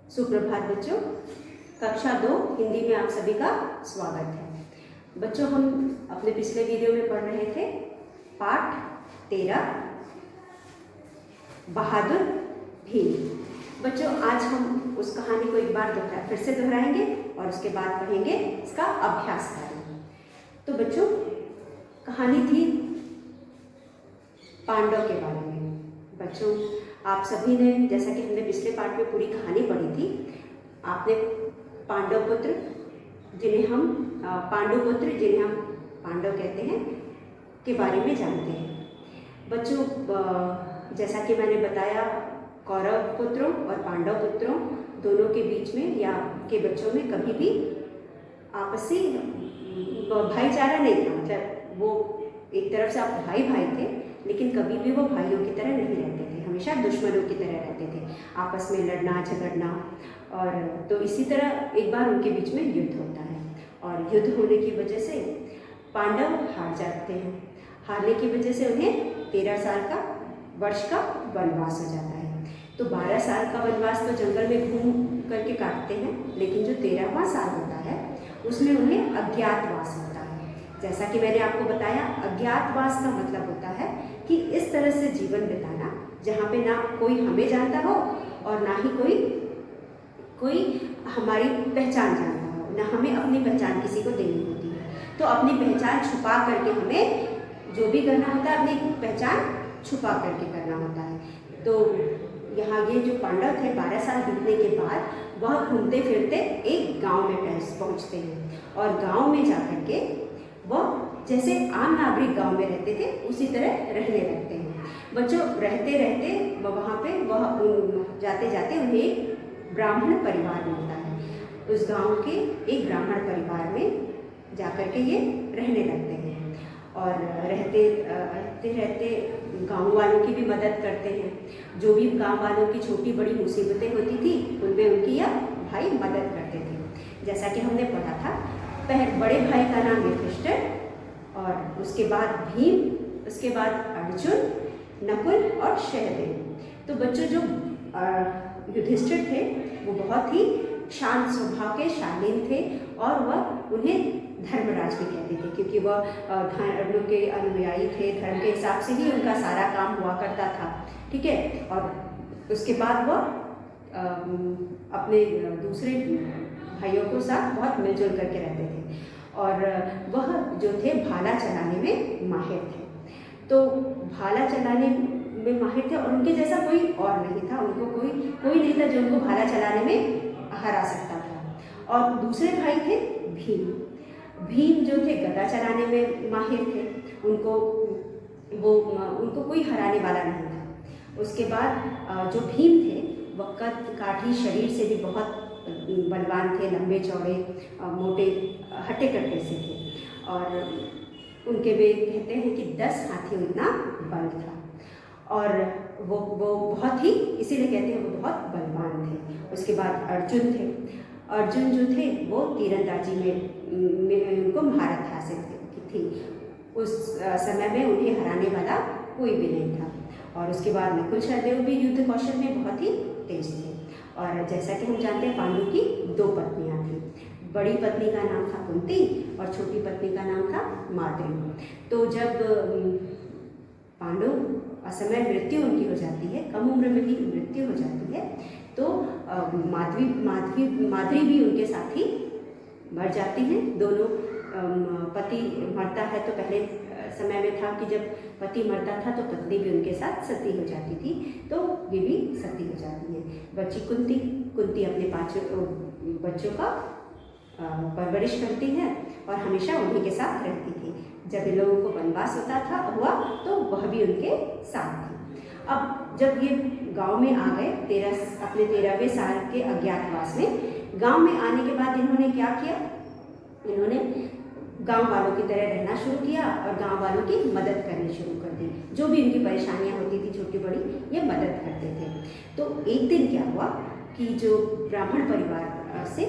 सुप्रभात बच्चों। कक्षा 2 हिंदी में आप सभी का स्वागत है। बच्चों, हम अपने पिछले वीडियो में पढ़ रहे थे पाठ 13 बहादुर भीम। बच्चों, आज हम उस कहानी को एक बार फिर से दोहराएंगे और उसके बाद पढ़ेंगे इसका अभ्यास करेंगे। तो बच्चों, कहानी थी पांडव के बारे में। बच्चों, आप सभी ने, जैसा कि हमने पिछले पाठ में पूरी कहानी पढ़ी थी, आपने पांडव पुत्र जिन्हें हम पांडव कहते हैं के बारे में जानते हैं। बच्चों, जैसा कि मैंने बताया, कौरव पुत्रों और पांडव पुत्रों दोनों के बीच में या के बच्चों में कभी भी आपसी भाईचारा नहीं था। मतलब वो एक तरफ से आप भाई भाई थे, लेकिन कभी भी वो भाइयों की तरह नहीं रहते थे, हमेशा दुश्मनों की तरह रहते थे, आपस में लड़ना झगड़ना। और तो इसी तरह एक बार उनके बीच में युद्ध होता है और युद्ध होने की वजह से पांडव हार जाते हैं। हारने की वजह से उन्हें 13 वर्ष का वनवास हो जाता है। तो 12 साल का वनवास तो जंगल में घूम करके काटते हैं, लेकिन जो 13वां साल होता है उसमें उन्हें अज्ञातवास होता है। जैसा कि मैंने आपको बताया, अज्ञातवास का मतलब होता है कि इस तरह से जीवन बिताना जहाँ पे ना कोई हमें जानता हो और ना ही कोई हमारी पहचान जानता हो, ना हमें अपनी पहचान किसी को देनी होती है। तो अपनी पहचान छुपा करके हमें जो भी करना होता है, अपनी पहचान छुपा करके करना होता है। तो यहाँ ये जो पांडव थे, 12 साल बीतने के बाद वह घूमते फिरते एक गांव में पहुँचते हैं और गांव में जाकर के वह जैसे आम नागरिक गांव में रहते थे उसी तरह रहने लगते हैं। बच्चों, रहते रहते वहाँ पे जाते जाते उन्हें एक ब्राह्मण परिवार मिलता है। उस गांव के एक ब्राह्मण परिवार में जाकर के ये रहने लगते हैं और रहते रहते गांव वालों की भी मदद करते हैं। जो भी गांव वालों की छोटी बड़ी मुसीबतें होती थी उनमें उनकी यह भाई मदद करते थे। जैसा कि हमने पढ़ा था, बड़े भाई का नाम युधिष्ठिर और उसके बाद भीम, उसके बाद अर्जुन, नकुल और सहदेव। तो बच्चों, जो युधिष्ठिर थे वो बहुत ही शांत स्वभाव के शालीन थे और वह उन्हें धर्मराज भी कहते थे, क्योंकि वह धर्म के अनुयायी थे। धर्म के हिसाब से ही उनका सारा काम हुआ करता था, ठीक है। और उसके बाद वह अपने दूसरे भाइयों के साथ बहुत मिलजुल करके रहते थे और वह जो थे भाला चलाने में माहिर थे। तो भाला चलाने में माहिर थे और उनके जैसा कोई और नहीं था, उनको कोई नहीं था जो उनको भाला चलाने में हरा सकता था। और दूसरे भाई थे भीम जो थे गदा चलाने में माहिर थे, उनको कोई हराने वाला नहीं था। उसके बाद जो भीम थे वह काठी शरीर से भी बहुत बलवान थे, लंबे चौड़े मोटे हट्टे कट्टे से थे और उनके वे कहते हैं कि 10 हाथी उतना बल था। और वो बहुत ही, इसीलिए कहते हैं वो बहुत बलवान थे। उसके बाद अर्जुन जो थे वो तीरंदाजी में उनको महारत हासिल थी। उस समय में उन्हें हराने वाला कोई भी नहीं था। और उसके बाद नकुल सहदेव भी युद्ध कौशल में बहुत ही तेज थे। और जैसा कि हम जानते हैं, पांडु की 2 पत्नियां थी। बड़ी पत्नी का नाम था कुंती और छोटी पत्नी का नाम था माद्री। तो जब पांडु असमय मृत्यु उनकी हो जाती है, कम उम्र में ही मृत्यु हो जाती है, तो माद्री भी उनके साथ ही मर जाती हैं। दोनों पति मरता है तो पहले समय में था कि जब पति मरता था तो पत्नी भी उनके साथ सती हो जाती थी, तो ये भी सती हो जाती है। बच्ची कुंती अपने 5 बच्चों का परवरिश करती है और हमेशा उन्हीं के साथ रहती थी। जब इन लोगों को वनवास हुआ तो वह भी उनके साथ थी। अब जब ये गांव में आ गए अपने 13वें साल के अज्ञातवास में, गांव में आने के बाद इन्होंने क्या किया, इन्होंने गांव वालों की तरह रहना शुरू किया और गांव वालों की मदद करनी शुरू कर दी। जो भी उनकी परेशानियां होती थी छोटी बड़ी, ये मदद करते थे। तो एक दिन क्या हुआ कि जो ब्राह्मण परिवार से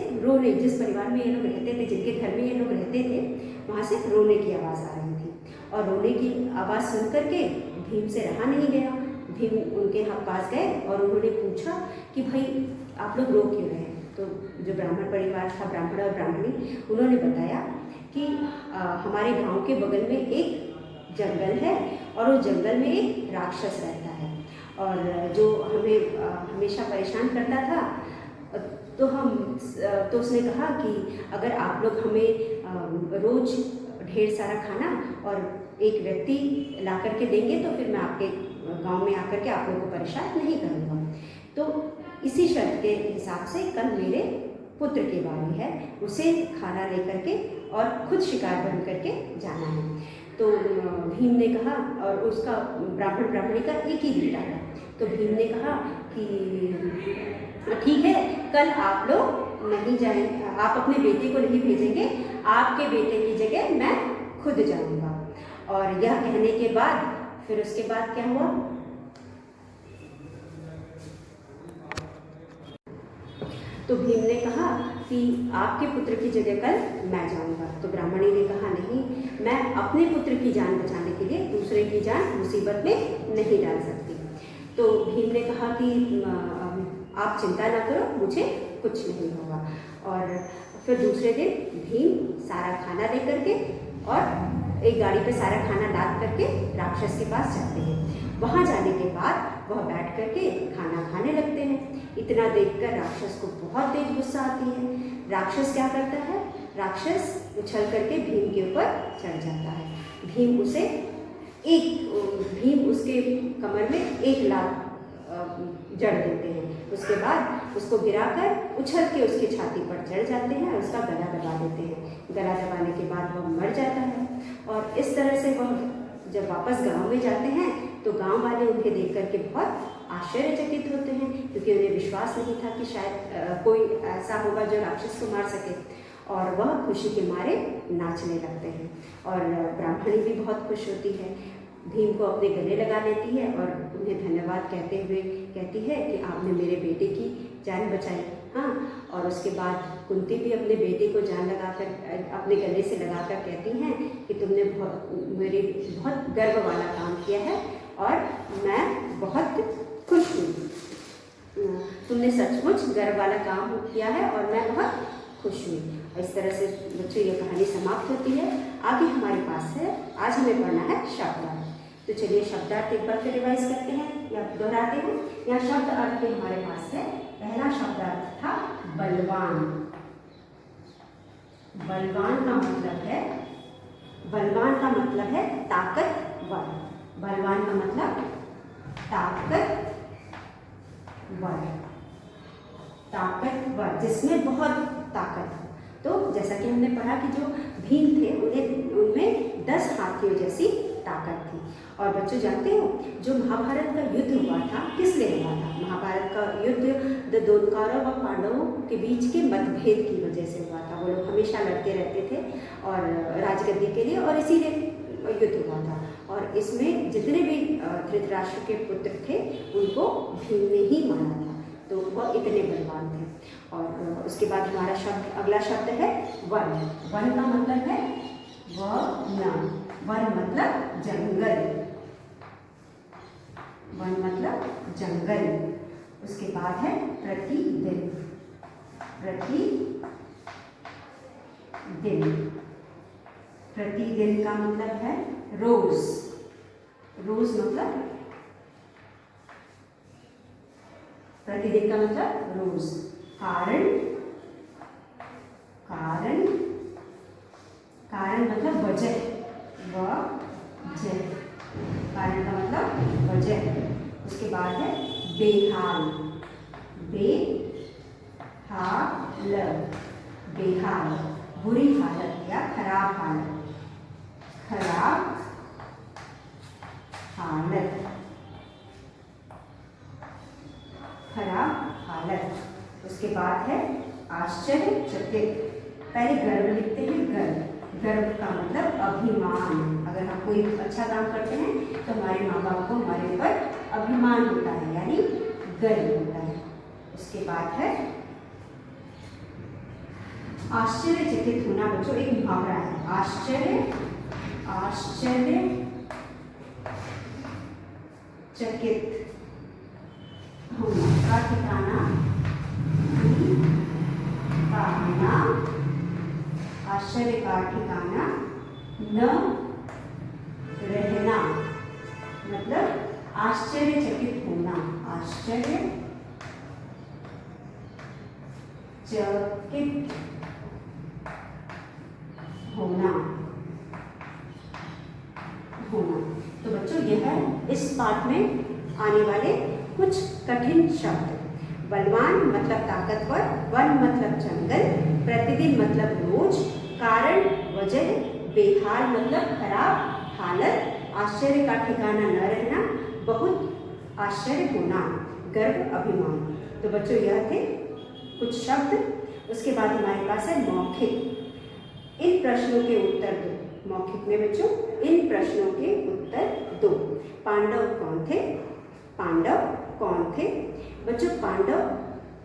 जिस परिवार में ये लोग रहते थे, जिनके घर में ये लोग रहते थे, वहाँ से रोने की आवाज़ आ रही थी। और रोने की आवाज़ सुन करके भीम से रहा नहीं गया। भीम उनके पास गए और उन्होंने पूछा कि भाई आप लोग रो क्यों रहे हैं? तो जो ब्राह्मण परिवार था, ब्राह्मण और ब्राह्मणी, उन्होंने बताया कि हमारे गांव के बगल में एक जंगल है और उस जंगल में एक राक्षस रहता है और जो हमें हमेशा परेशान करता था। तो उसने कहा कि अगर आप लोग हमें रोज ढेर सारा खाना और एक व्यक्ति ला करके देंगे तो फिर मैं आपके गांव में आकर के आप लोगों को परेशान नहीं करूँगा। तो इसी शर्त के हिसाब से कल मेरे पुत्र की बारी है, उसे खाना लेकर के और खुद शिकार बन करके जाना है। तो भीम ने कहा, और उसका ब्राह्मण ब्राह्मणी का एक ही बेटा था, तो भीम ने कहा कि ठीक है, कल आप लोग नहीं जाएंगे, आप अपने बेटे को नहीं भेजेंगे, आपके बेटे की जगह मैं खुद जाऊंगा। और यह कहने के बाद फिर उसके बाद क्या हुआ? तो भीम ने कहा कि आपके पुत्र की जगह कल मैं जाऊंगा। तो ब्राह्मणी ने कहा नहीं, मैं अपने पुत्र की जान बचाने के लिए दूसरे की जान मुसीबत में नहीं डाल सकती। तो भीम ने कहा कि आप चिंता ना करो, मुझे कुछ नहीं होगा। और फिर दूसरे दिन भीम सारा खाना दे करके और एक गाड़ी पे सारा खाना लाद करके राक्षस के पास जाते हैं। वहाँ जाने के बाद वह बैठ करके खाना खाने लगते हैं। इतना देखकर राक्षस को बहुत तेज गुस्सा आती है। राक्षस क्या करता है? राक्षस उछल करके भीम के ऊपर चढ़ जाता है। भीम उसके कमर में एक लात जड़ देते हैं। उसके बाद उसको गिराकर उछल के उसकी छाती पर चढ़ जाते हैं और उसका गला दबा देते हैं। गला दबाने के बाद वह मर जाता है। और इस तरह से वह जब वापस गांव में जाते हैं तो गांव वाले उन्हें देख करके बहुत आश्चर्यचकित होते हैं, क्योंकि उन्हें विश्वास नहीं था कि शायद कोई ऐसा होगा जो राक्षस को मार सके। और वह खुशी के मारे नाचने लगते हैं और ब्राह्मणी भी बहुत खुश होती है। भीम को अपने गले लगा लेती है और उन्हें धन्यवाद कहते हुए कहती है कि आपने मेरे बेटे की जान बचाई। हाँ, और उसके बाद कुंती भी अपने बेटे को जान लगाकर अपने गले से लगाकर कहती हैं कि तुमने मेरे बहुत गर्व वाला काम किया है और मैं बहुत खुश हूँ। तुमने सचमुच गर्व वाला काम किया है और मैं बहुत खुश हुई। इस तरह से बच्चों ये कहानी समाप्त होती है। आगे हमारे पास है, आज हमें पढ़ना है शब्दार्थ। तो चलिए शब्दार्थ एक बार फिर रिवाइज करते हैं या दोहराते हैं। यहाँ शब्द अर्थ में हमारे पास है, पहला शब्दार्थ था बलवान। बलवान का मतलब है ताकतवर। बलवान का मतलब ताकतवर, जिसमें बहुत ताकत हो। तो जैसा कि हमने पढ़ा कि जो भीम थे उनमें 10 हाथियों जैसी ताकत थी। और बच्चों जानते हो, जो महाभारत का युद्ध हुआ था किस लिए हुआ था? महाभारत का युद्ध दोनों कौरव और पांडवों के बीच के मतभेद की वजह से हुआ था। वो लोग हमेशा लड़ते रहते थे और राजगद्दी के लिए, और इसीलिए युद्ध हुआ था। और इसमें जितने भी धृतराष्ट्र के पुत्र थे उनको भीम ने ही मारा था, तो वह इतने बलवान थे। और उसके बाद हमारा अगला शब्द है वन। वन का मतलब है वन मतलब जंगल। वन मतलब जंगल। उसके बाद है प्रतिदिन। प्रतिदिन का मतलब है रोज। रोज मतलब प्रतिदिन का मतलब रोज। कारण मतलब वजह। कारण का मतलब वजह। उसके बाद है बेहाल। बेहाल बुरी हालत या खराब हालत। उसके बाद है आश्चर्यचकित। पहले गर्व लिखते हैं। गर्व का मतलब अभिमान। अगर हम कोई अच्छा काम करते हैं तो हमारे माँ बाप को हमारे ऊपर अभिमान होता है, यानी गर्व होता है। उसके बाद है आश्चर्यचकित होना। बच्चों एक मुहावरा है, आश्चर्यचकित होना का ठिकाना आश्चर्य का ठिकाना न रहना, मतलब आश्चर्यचकित होना, आश्चर्यचकित होना। तो बच्चों यह इस पाठ में आने वाले कुछ कठिन शब्द। बलवान मतलब ताकतवर, वन मतलब जंगल, प्रतिदिन मतलब रोज, कारण वजह, बेहाल मतलब खराब हालत, आश्चर्य का ठिकाना न रहना, बहुत आश्चर्य होना, गर्व अभिमान। तो बच्चों यह थे कुछ शब्द। उसके बाद हमारे पास है मौखिक। इन प्रश्नों के उत्तर दो। मौखिक में बच्चों इन प्रश्नों के उत्तर दो। पांडव कौन थे? पांडव कौन थे? बच्चों पांडव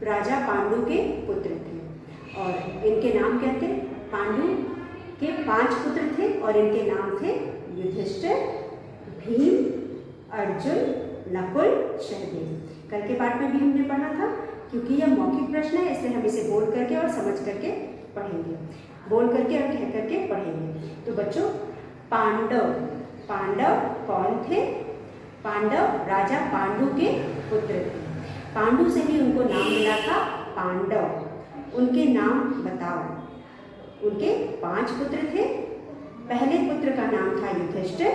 राजा पांडु के पुत्र थे और इनके नाम क्या थे? पांडु के 5 पुत्र थे और इनके नाम थे युधिष्ठिर, भीम, अर्जुन, नकुल, सहदेव। कल के पाठ में भी हमने पढ़ा था। क्योंकि यह मौखिक प्रश्न है इसलिए हम इसे बोल करके और समझ करके पढ़ेंगे, बोल करके और कह करके पढ़ेंगे। तो बच्चों पांडव, पांडव कौन थे? पांडव राजा पांडु के पुत्र थे। पांडु से ही उनको नाम मिला था पांडव। उनके नाम बताओ। उनके 5 पुत्र थे। पहले पुत्र का नाम था युधिष्ठिर,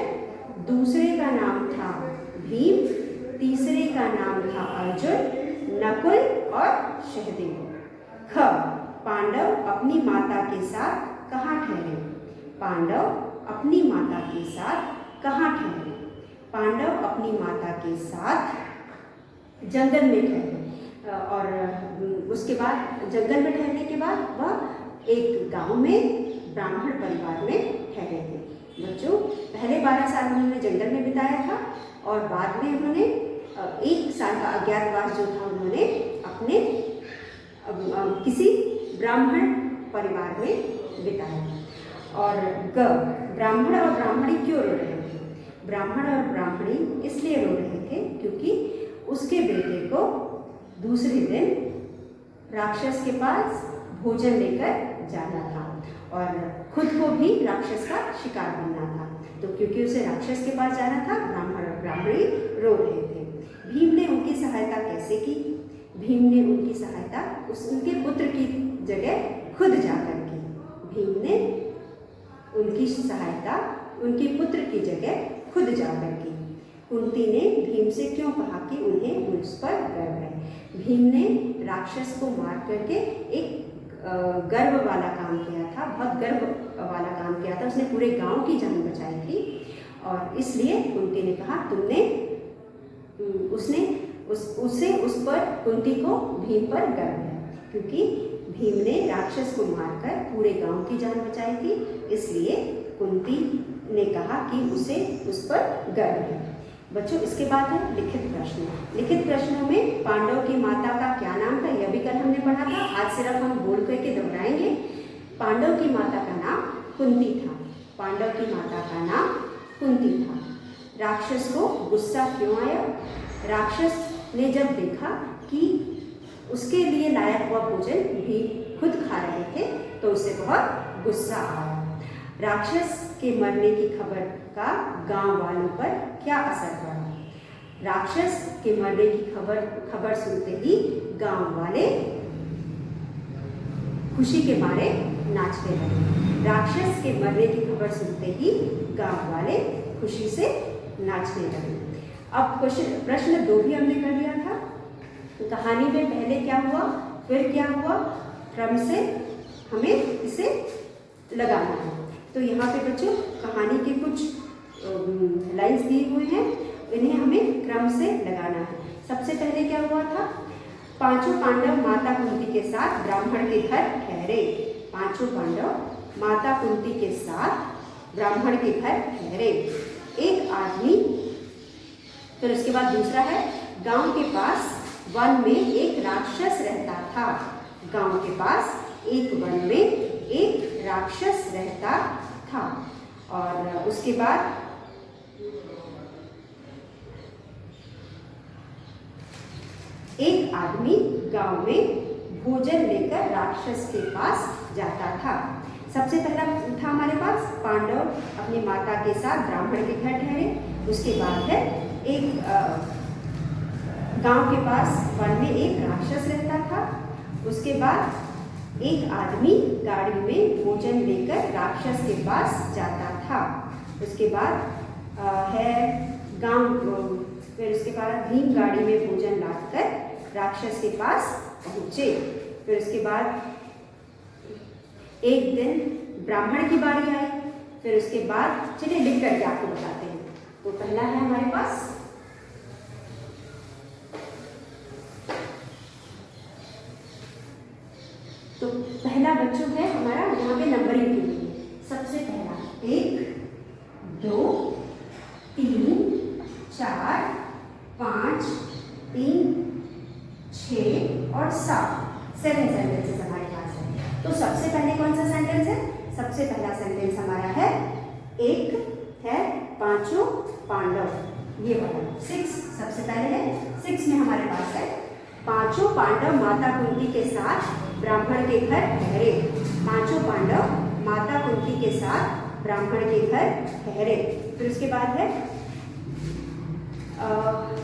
दूसरे का नाम था भीम, तीसरे का नाम था अर्जुन, नकुल और सहदेव। ख पांडव अपनी माता के साथ कहाँ ठहरे? पांडव अपनी माता के साथ कहाँ ठहरे? पांडव अपनी माता के साथ जंगल में ठहरे और उसके बाद जंगल में ठहरने के बाद वह एक गांव में ब्राह्मण परिवार में ठहरे थे। बच्चों पहले 12 साल उन्होंने जंगल में बिताया था और बाद में उन्होंने 1 साल का अज्ञातवास जो था उन्होंने अपने किसी ब्राह्मण परिवार में बिताया। और ग ब्राह्मण और ब्राह्मणी क्यों रो रहे थे? ब्राह्मण और ब्राह्मणी इसलिए रो रहे थे क्योंकि उसके बेटे को दूसरे दिन राक्षस के पास भोजन लेकर जाना था और खुद को भी राक्षस का शिकार बनना था। तो क्योंकि उसे राक्षस के पास जाना था, ब्राह्मण और ब्राह्मणी रो रहे थे। भीम ने उनकी सहायता कैसे की? भीम ने उनकी सहायता उनके पुत्र की जगह खुद जाकर की। भीम ने उनकी सहायता उनके पुत्र की जगह खुद जाकर की। कुंती ने भीम से क्यों कहा कि उन्हें उस पर गर्व है? भीम ने राक्षस को मार करके एक गर्व वाला काम किया था, बहुत गर्व वाला काम किया था। उसने पूरे गांव की जान बचाई थी और इसलिए कुंती ने कहा उससे उस पर कुंती को भीम पर गर्व है क्योंकि भीम ने राक्षस को मारकर पूरे गांव की जान बचाई थी। इसलिए कुंती ने कहा कि उसे उस पर गर्व है। बच्चों इसके बाद है लिखित प्रश्न। लिखित प्रश्नों में पांडव की माता का क्या नाम था यह भी कल हमने पढ़ा था। आज सिर्फ हम बोल करके दोहराएंगे। पांडव की माता का नाम कुंती था। पांडव की माता का नाम कुंती था। राक्षस को गुस्सा क्यों आया? राक्षस ने जब देखा कि उसके लिए लाया हुआ भोजन भी खुद खा रहे थे तो उसे बहुत गुस्सा आया। राक्षस के मरने की खबर का गांव वालों पर क्या असर पड़ा? राक्षस के मरने की खबर सुनते ही गांव वाले खुशी के मारे नाचने लगे। राक्षस के मरने की खबर सुनते ही गांव वाले खुशी से नाचने लगे। अब प्रश्न 2 भी हमने कर लिया था। कहानी में पहले क्या हुआ फिर क्या हुआ, क्रम से हमें इसे लगाना है। तो यहाँ पे बच्चों कहानी के कुछ लाइंस दिए हुए हैं, इन्हें हमें क्रम से लगाना है। सबसे पहले क्या हुआ था? 5 पांडव माता कुंती के साथ ब्राह्मण के घर ठहरे। 5 पांडव माता कुंती के साथ ब्राह्मण के घर ठहरे। एक आदमी, फिर उसके बाद दूसरा है गांव के पास वन में एक राक्षस रहता था। गांव के पास एक वन में एक राक्षस रहता था। और उसके बाद एक आदमी गांव में भोजन लेकर राक्षस के पास जाता था। सबसे पहला था हमारे पास पांडव अपनी माता के साथ ब्राह्मण के घर ठहरे। उसके बाद है एक गांव के पास वन में एक राक्षस रहता था। उसके बाद एक आदमी गाड़ी में भोजन लेकर राक्षस के पास जाता था। उसके बाद है गांव, फिर उसके बाद भीम गाड़ी में भोजन लादकर राक्षस के पास पहुँचे। फिर उसके बाद एक दिन ब्राह्मण की बारी आई। फिर उसके बाद चलिए लिख करके आपको बताते हैं। तो पहला है हमारे पास तो पहला बच्चों है हमारा यहाँ पे नंबरिंग के लिए। सबसे पहला 1 2 3 4 5 3 6 और 7 सेंटेंसेस हमारे पास है। तो सबसे पहले कौन सा सेंटेंस है? सबसे पहला सेंटेंस हमारा है एक है पांचों पांडव, ये वाला 6 सबसे पहले है। 6 में हमारे पास है पांचों पांडव माता कुंती के साथ ब्राह्मण के घर ठहरे। पांचों पांडव माता कुंती के साथ ब्राह्मण के घर ठहरे। फिर उसके बाद है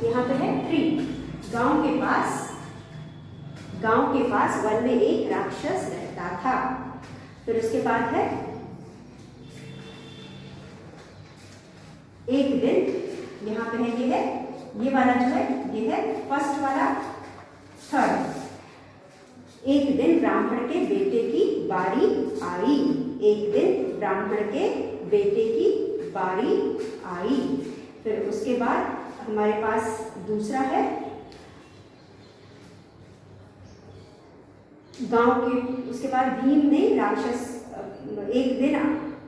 यहाँ पे है 3 गांव के पास वन में एक राक्षस रहता था। फिर उसके बाद है एक दिन, यहाँ पे है ये वाला जो है ये है फर्स्ट वाला 3rd। एक दिन ब्राह्मण के बेटे की बारी आई। एक दिन ब्राह्मण के बेटे की बारी आई। फिर उसके बाद हमारे पास दूसरा है गांव के। उसके बाद भीम ने राक्षस, एक दिन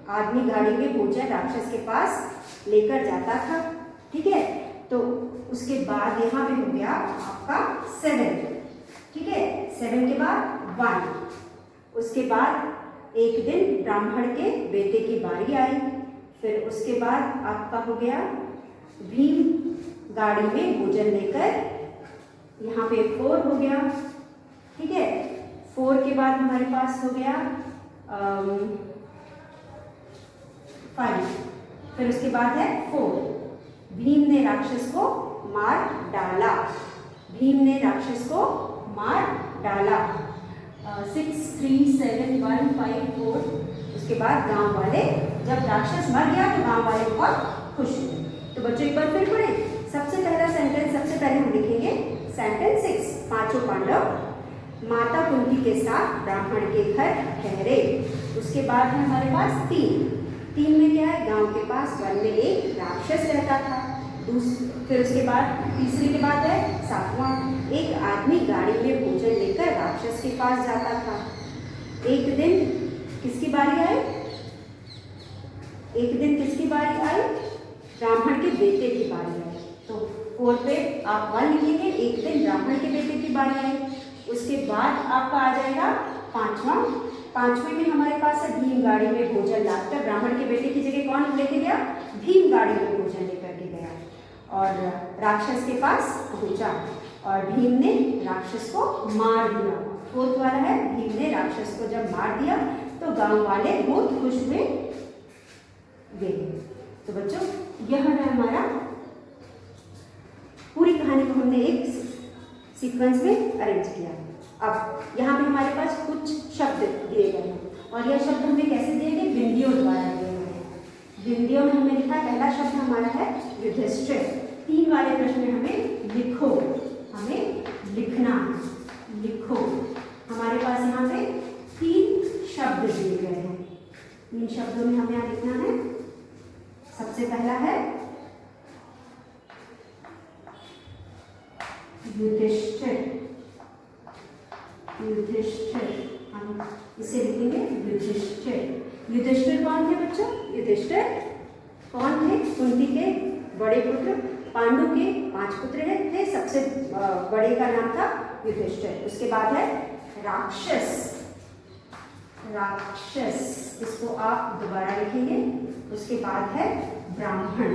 आदमी गाड़ी में भोजन राक्षस के पास लेकर जाता था। ठीक है, तो उसके बाद यहाँ पे हो गया आपका 7। ठीक है, 7 के बाद 1। उसके बाद एक दिन ब्राह्मण के बेटे की बारी आई। फिर उसके बाद आपका हो गया भीम गाड़ी में भोजन लेकर, यहाँ पे 4 हो गया। ठीक है, 4 के बाद हमारे पास हो गया 5। फिर उसके बाद है 4, भीम ने राक्षस को मार डाला। भीम ने राक्षस को मार डाला। 6 3 7 1 5 4। उसके बाद गांव वाले, जब राक्षस मर गया तो गांव वाले बहुत खुश हुए। तो बच्चों एक बार फिर पढ़े। सबसे पहला सेंटेंस, सबसे पहले हम लिखेंगे सेंटेंस 6, पांचों पांडव माता कुंती के साथ ब्राह्मण के घर ठहरे। उसके बाद है हमारे पास 3 में क्या है? गांव के पास वन में एक राक्षस रहता था। फिर उसके बाद तीसरे के बाद है 7वां, एक आदमी गाड़ी में भोजन लेकर राक्षस के पास जाता था। एक दिन किसकी बारी आई? एक दिन किसकी बारी आई? ब्राह्मण के बेटे की बारी आई। तो 4 पे आप 1 लिखेंगे, एक दिन ब्राह्मण के बेटे की बारी आई। उसके बाद आपका आ जाएगा 5वां। 5वें में हमारे पास है भीम गाड़ी में भोजन लाकर, ब्राह्मण के बेटे की जगह कौन लेके गया? भीम गाड़ी में भोजन लेकर के गया और राक्षस के पास पहुंचा और भीम ने राक्षस को मार दिया। 4th वाला है भीम ने राक्षस को जब मार दिया तो गांव वाले बहुत खुश हुए। तो बच्चों यह है हमारा, पूरी कहानी को हमने एक सीक्वेंस में अरेंज किया। अब यहाँ पे हमारे पास कुछ शब्द दिए गए हैं और यह शब्द हमें कैसे दिए गए? बिंदियों द्वारा दिए गए हैं। बिंदियों में हमें लिखा, पहला शब्द हमारा है युधिष्ठिर। 3 वाले प्रश्न में हमें लिखो, हमें लिखना, लिखो। हमारे पास यहाँ पे 3 शब्द दिए गए हैं। 3 शब्दों में हमें यहाँ लिखना है। सबसे पहला है युधिष्ठिर। युधिष्ठिर, हम इसे लिखेंगे युधिष्ठिर। युधिष्ठिर कौन थे बच्चों? युधिष्ठिर कौन थे? कुंती के बड़े पुत्र। पांडु के 5 पुत्र थे, सबसे बड़े का नाम था युधिष्ठिर। उसके बाद है राक्षस। राक्षस, इसको आप दोबारा लिखेंगे। उसके बाद है ब्राह्मण।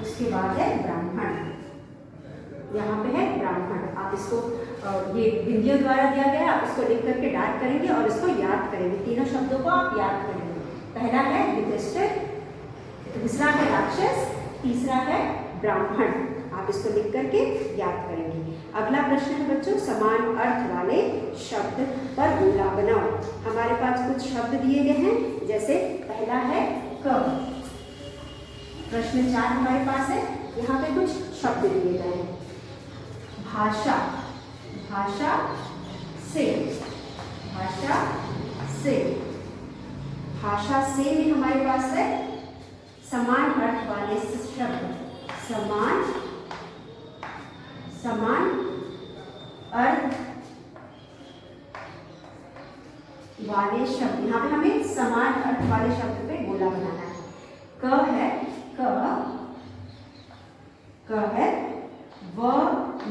उसके बाद है ब्राह्मण, यहाँ पे है ब्राह्मण। आप इसको ये बिंदियों द्वारा दिया गया, आप इसको लिख करके डार्क करेंगे और इसको याद करेंगे। तीनों शब्दों को आप याद करेंगे। पहला है युधिष्ठिर, दूसरा है राक्षस, तीसरा है ब्राह्मण। आप इसको लिख करके याद करेंगे। अगला प्रश्न है बच्चों, समान अर्थ वाले शब्द पर गोला बनाओ। हमारे पास कुछ शब्द दिए गए हैं, जैसे पहला है क। प्रश्न 4 हमारे पास है, यहाँ पे कुछ शब्द दिए गए हैं। भाषा, भाषा से, भाषा से। भाषा से में हमारे पास है समान अर्थ वाले शब्द, समान अर्थ वाले शब्द। यहाँ पे हमें समान अर्थ वाले शब्द पे गोला बनाना है। क है क है व न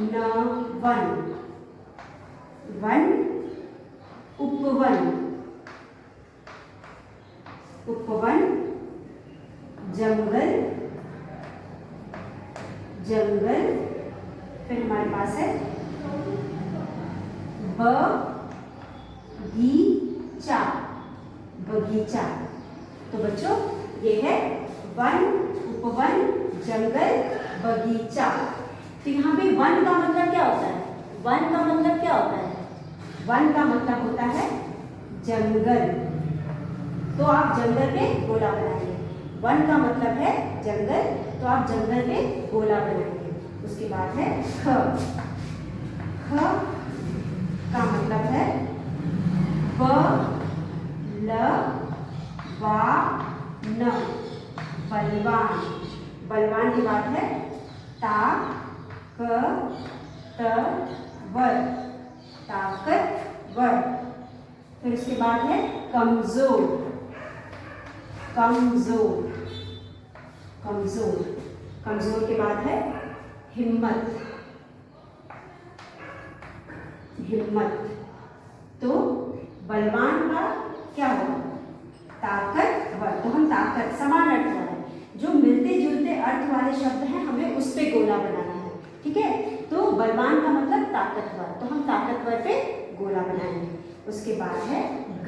वन, वन उपवन, उपवन जंगल, जंगल। फिर हमारे पास है बगीचा, बगीचा। तो बच्चों ये है वन, उपवन, जंगल, बगीचा। तो यहाँ पे वन का मतलब क्या होता है? वन का मतलब क्या होता है? वन का मतलब होता है जंगल। तो आप जंगल पे गोला बनाएंगे। वन का मतलब है जंगल, तो आप जंगल पे गोला बनाएंगे। उसके बाद है ख। ख का मतलब है बलवान, बलवान। बलवान के बाद है ताकतवर, ताकतवर। फिर उसके बाद है कमजोर, कमजोर, कमजोर। कमजोर के बाद है हिम्मत, हिम्मत। तो बलवान का क्या होगा? ताकतवर। तो हम ताकत, समान अर्थ वाले, जो मिलते जुलते अर्थ वाले शब्द हैं, हमें उस पे गोला बनाना है। ठीक है, तो बलवान का मतलब ताकतवर, तो हम ताकतवर पे गोला बनाएंगे। उसके बाद है ग।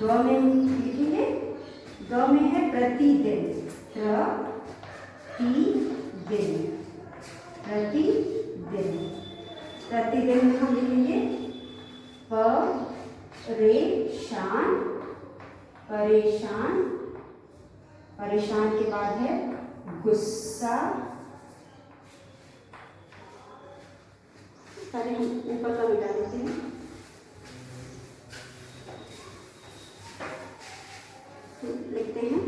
ग में लिखेंगे, ग में है प्रतिदिन, प्रतिदिन, प्रतिदिन। प्रतिदिन में हम लिखेंगे परेशान, परेशान। परेशान के बाद है गुस्सा। पहले हम ऊपर का मिटा देते हैं। तो लिखते हैं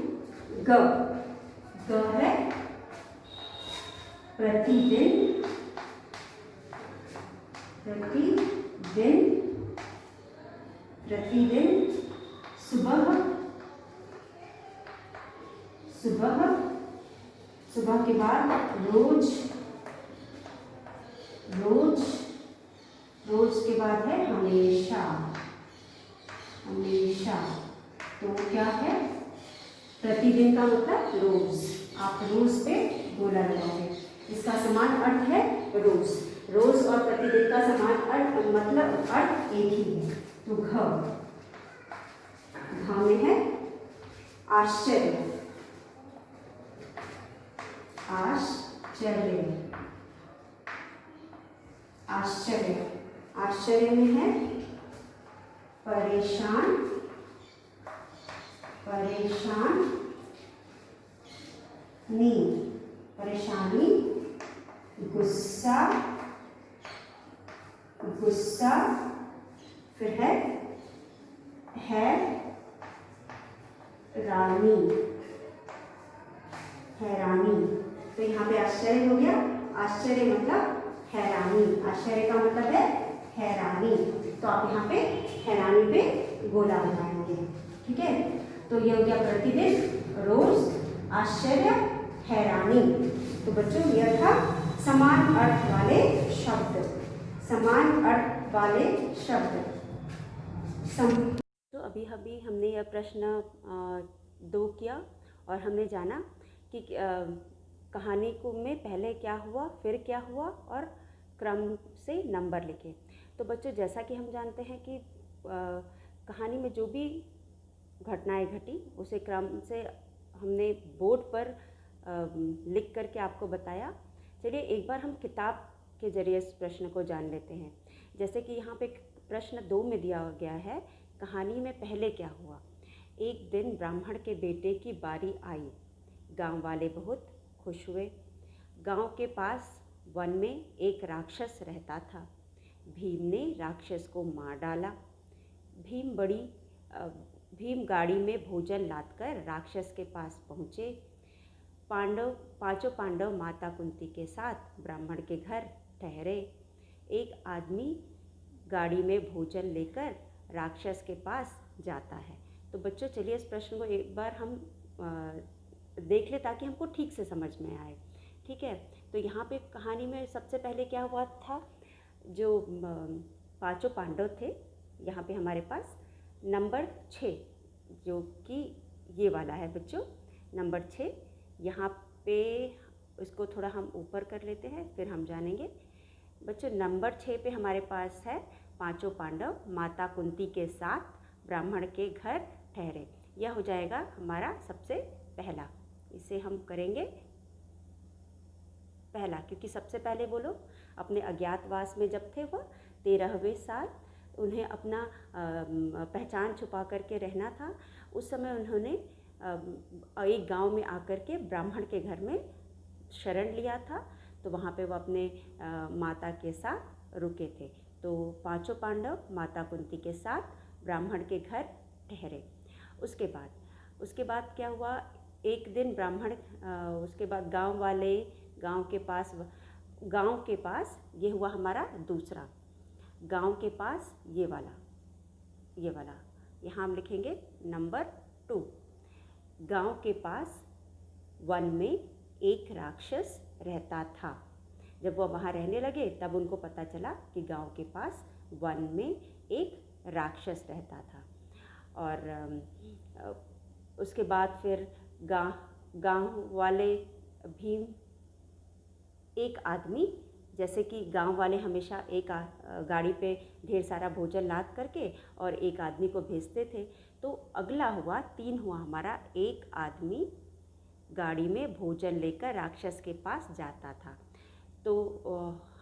ग। ग है प्रतिदिन, प्रतिदिन, प्रतिदिन। सुबह, सुबह, सुबह के बाद रोज, रोज, रोज के बाद है हमेशा, हमेशा। तो क्या है? प्रतिदिन का मतलब रोज। आप रोज पे गोला लगाओगे। इसका समान अर्थ है रोज। रोज और प्रतिदिन का समान अर्थ मतलब अर्थ एक ही है। तो घ, घ में है आश्चर्य, आश्चर्य, आश्चर्य। आश्चर्य में है परेशान, परेशान नी, परेशानी। गुस्सा, गुस्सा। फिर है रानी, हैरानी। तो यहाँ पे आश्चर्य हो गया। आश्चर्य मतलब हैरानी। आश्चर्य का मतलब है हैरानी। तो आप यहाँ पे हैरानी पे गोला बनाएंगे। ठीक है, तो ये हो गया प्रतिदिन, रोज, आश्चर्य, हैरानी। तो बच्चों यह था समान अर्थ वाले शब्द, समान अर्थ वाले शब्द। तो अभी हमने यह प्रश्न 2 किया और हमने जाना कि कहानी को में पहले क्या हुआ, फिर क्या हुआ और क्रम से नंबर लिखें। तो बच्चों, जैसा कि हम जानते हैं कि कहानी में जो भी घटनाएं घटी उसे क्रम से हमने बोर्ड पर लिख करके आपको बताया। चलिए एक बार हम किताब के जरिए इस प्रश्न को जान लेते हैं। जैसे कि यहाँ पे प्रश्न 2 में दिया गया है, कहानी में पहले क्या हुआ। एक दिन ब्राह्मण के बेटे की बारी आई, गांव वाले बहुत खुश हुए। गांव के पास वन में एक राक्षस रहता था। भीम ने राक्षस को मार डाला। भीम गाड़ी में भोजन लादकर राक्षस के पास पहुँचे। पांचों पांडव माता कुंती के साथ ब्राह्मण के घर ठहरे। एक आदमी गाड़ी में भोजन लेकर राक्षस के पास जाता है। तो बच्चों, चलिए इस प्रश्न को एक बार हम देख ले ताकि हमको ठीक से समझ में आए। ठीक है, तो यहाँ पे कहानी में सबसे पहले क्या हुआ था, जो पांचों पांडव थे, यहाँ पे हमारे पास नंबर 6 जो कि ये वाला है बच्चों, नंबर 6। यहाँ पे इसको थोड़ा हम ऊपर कर लेते हैं, फिर हम जानेंगे। बच्चों, नंबर 6 पे हमारे पास है, पांचों पांडव माता कुंती के साथ ब्राह्मण के घर ठहरे। यह हो जाएगा हमारा सबसे पहला। इसे हम करेंगे पहला, क्योंकि सबसे पहले वो लोग अपने अज्ञातवास में जब थे, वह 13वें साल, उन्हें अपना पहचान छुपा करके रहना था। उस समय उन्होंने एक गांव में आकर के ब्राह्मण के घर में शरण लिया था। तो वहाँ पे वो अपने माता के साथ रुके थे। तो पांचों पांडव माता कुंती के साथ ब्राह्मण के घर ठहरे। उसके बाद क्या हुआ, एक दिन ब्राह्मण उसके बाद गांव वाले गांव के पास ये हुआ हमारा दूसरा। गांव के पास ये वाला यहाँ हम लिखेंगे नंबर 2। गांव के पास वन में एक राक्षस रहता था। जब वह वहाँ रहने लगे तब उनको पता चला कि गांव के पास वन में एक राक्षस रहता था। और उसके बाद फिर गांव वाले भीम एक आदमी, जैसे कि गांव वाले हमेशा एक गाड़ी पे ढेर सारा भोजन लाद करके और एक आदमी को भेजते थे। तो अगला हुआ 3 हुआ हमारा, एक आदमी गाड़ी में भोजन लेकर राक्षस के पास जाता था। तो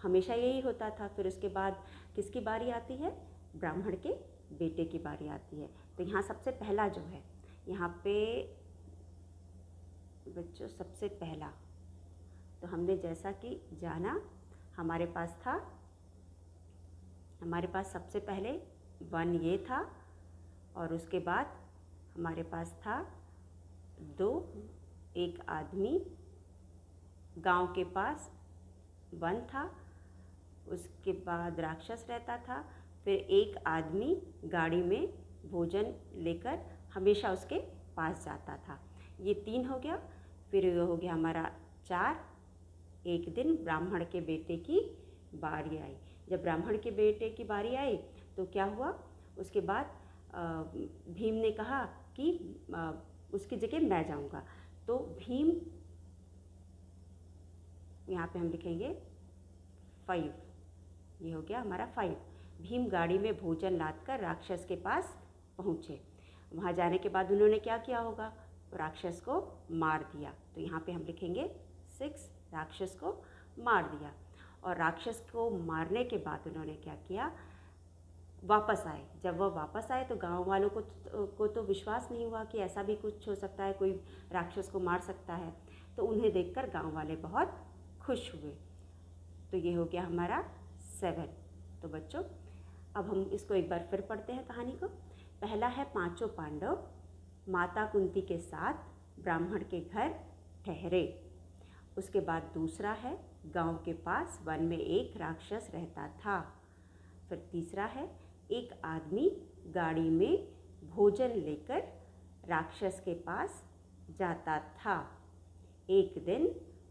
हमेशा यही होता था। फिर उसके बाद किसकी बारी आती है, ब्राह्मण के बेटे की बारी आती है। तो यहाँ सबसे पहला जो है, यहाँ पे बच्चों सबसे पहला, तो हमने जैसा कि जाना हमारे पास सबसे पहले 1 ये था, और उसके बाद हमारे पास था 2, एक आदमी गांव के पास 1 था, उसके बाद राक्षस रहता था, फिर एक आदमी गाड़ी में भोजन लेकर हमेशा उसके पास जाता था। ये 3 हो गया। फिर हो गया हमारा 4, एक दिन ब्राह्मण के बेटे की बारी आई। जब ब्राह्मण के बेटे की बारी आई तो क्या हुआ, उसके बाद भीम ने कहा कि उसकी जगह मैं जाऊंगा। तो भीम, यहाँ पे हम लिखेंगे 5, ये हो गया हमारा 5। भीम गाड़ी में भोजन लादकर राक्षस के पास पहुँचे। वहाँ जाने के बाद उन्होंने क्या किया होगा, राक्षस को मार दिया। तो यहाँ पे हम लिखेंगे 6, राक्षस को मार दिया। और राक्षस को मारने के बाद उन्होंने क्या किया, वापस आए। जब वह वापस आए तो गांव वालों को तो विश्वास नहीं हुआ कि ऐसा भी कुछ हो सकता है, कोई राक्षस को मार सकता है। तो उन्हें देखकर गांव वाले बहुत खुश हुए। तो ये हो गया हमारा 7। तो बच्चों, अब हम इसको एक बार फिर पढ़ते हैं कहानी को। पहला है, पांचों पांडव माता कुंती के साथ ब्राह्मण के घर ठहरे। उसके बाद दूसरा है, गांव के पास वन में एक राक्षस रहता था। फिर तीसरा है, एक आदमी गाड़ी में भोजन लेकर राक्षस के पास जाता था। एक दिन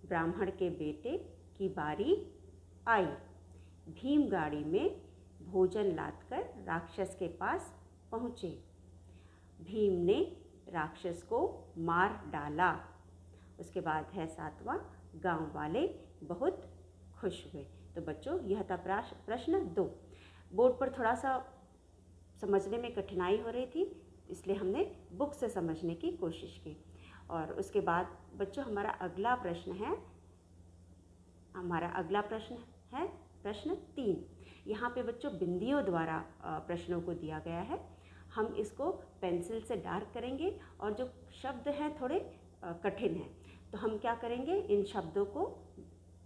ब्राह्मण के बेटे की बारी आई। भीम गाड़ी में भोजन लादकर राक्षस के पास पहुँचे। भीम ने राक्षस को मार डाला। उसके बाद है 7वां, गांव वाले बहुत खुश हुए। तो बच्चों यह था प्रश्न 2। बोर्ड पर थोड़ा सा समझने में कठिनाई हो रही थी, इसलिए हमने बुक से समझने की कोशिश की। और उसके बाद बच्चों हमारा अगला प्रश्न है प्रश्न 3। यहाँ पे बच्चों बिंदियों द्वारा प्रश्नों को दिया गया है। हम इसको पेंसिल से डार्क करेंगे और जो शब्द हैं थोड़े कठिन हैं, तो हम क्या करेंगे, इन शब्दों को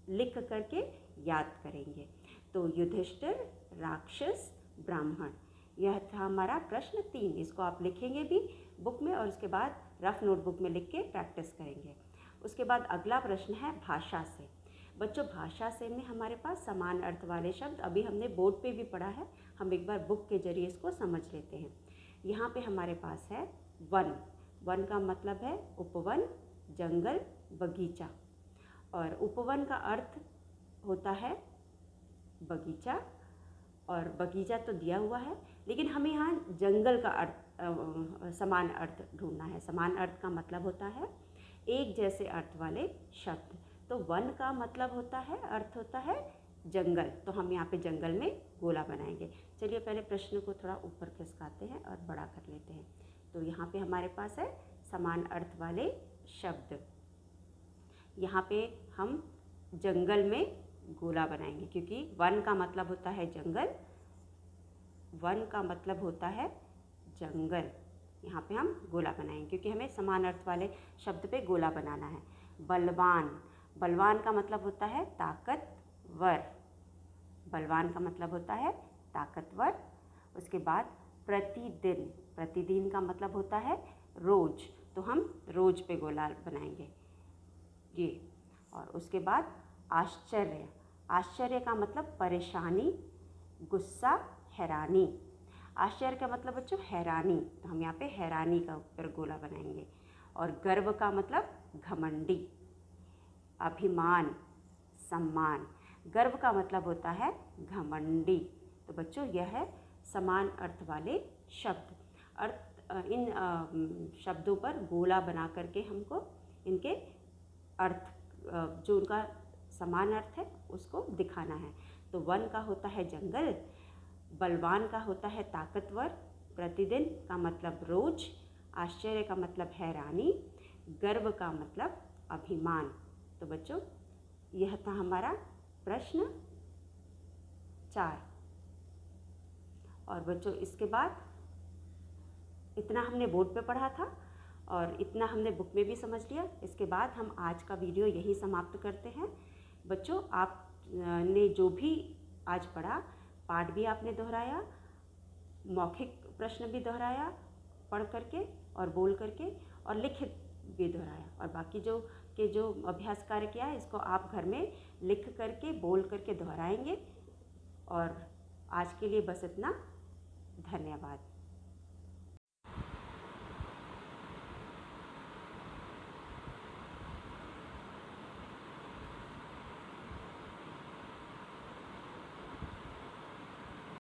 लिख करके याद करेंगे। तो युधिष्ठिर, राक्षस, ब्राह्मण, यह था हमारा प्रश्न 3। इसको आप लिखेंगे भी बुक में और उसके बाद रफ नोटबुक में लिख के प्रैक्टिस करेंगे। उसके बाद अगला प्रश्न है भाषा से। बच्चों भाषा से में हमारे पास समान अर्थ वाले शब्द अभी हमने बोर्ड पे भी पढ़ा है, हम एक बार बुक के जरिए इसको समझ लेते हैं। यहाँ पे हमारे पास है वन। वन का मतलब है उपवन, जंगल, बगीचा। और उपवन का अर्थ होता है बगीचा, और बगीचा तो दिया हुआ है, लेकिन हमें यहाँ जंगल का अर्थ समान अर्थ ढूंढना है। समान अर्थ का मतलब होता है एक जैसे अर्थ वाले शब्द। तो वन का मतलब होता है, अर्थ होता है जंगल, तो हम यहाँ पे जंगल में गोला बनाएंगे। चलिए पहले प्रश्न को थोड़ा ऊपर खिसकाते हैं और बड़ा कर लेते हैं। तो यहाँ पे हमारे पास है समान अर्थ वाले शब्द। यहाँ पे हम जंगल में गोला बनाएंगे, क्योंकि वन का मतलब होता है जंगल, वन का मतलब होता है जंगल। यहाँ पे हम गोला बनाएंगे क्योंकि हमें समान अर्थ वाले शब्द पे गोला बनाना है। बलवान, बलवान का मतलब होता है ताकतवर, बलवान का मतलब होता है ताकतवर। उसके बाद प्रतिदिन, प्रतिदिन का मतलब होता है रोज, तो हम रोज पे गोला बनाएंगे ये। और उसके बाद आश्चर्य, आश्चर्य का मतलब परेशानी, गुस्सा, हैरानी। आश्चर्य का मतलब बच्चों हैरानी, तो हम यहाँ पे हैरानी का ऊपर गोला बनाएंगे। और गर्व का मतलब घमंडी। अभिमान, सम्मान, गर्व का मतलब होता है घमंडी। तो बच्चों यह है समान अर्थ वाले शब्द। इन शब्दों पर गोला बना करके हमको इनके अर्थ, जो उनका समान अर्थ है उसको दिखाना है। तो वन का होता है जंगल, बलवान का होता है ताकतवर, प्रतिदिन का मतलब रोज, आश्चर्य का मतलब हैरानी, गर्व का मतलब अभिमान। तो बच्चों यह था हमारा प्रश्न 4। और बच्चों इसके बाद इतना हमने बोर्ड पे पढ़ा था और इतना हमने बुक में भी समझ लिया। इसके बाद हम आज का वीडियो यही समाप्त करते हैं। बच्चों आपने जो भी आज पढ़ा, पाठ भी आपने दोहराया, मौखिक प्रश्न भी दोहराया पढ़ करके और बोल करके, और लिखित भी दोहराया। और बाकी जो अभ्यास कार्य किया है इसको आप घर में लिख करके बोल करके दोहराएंगे। और आज के लिए बस इतना। धन्यवाद।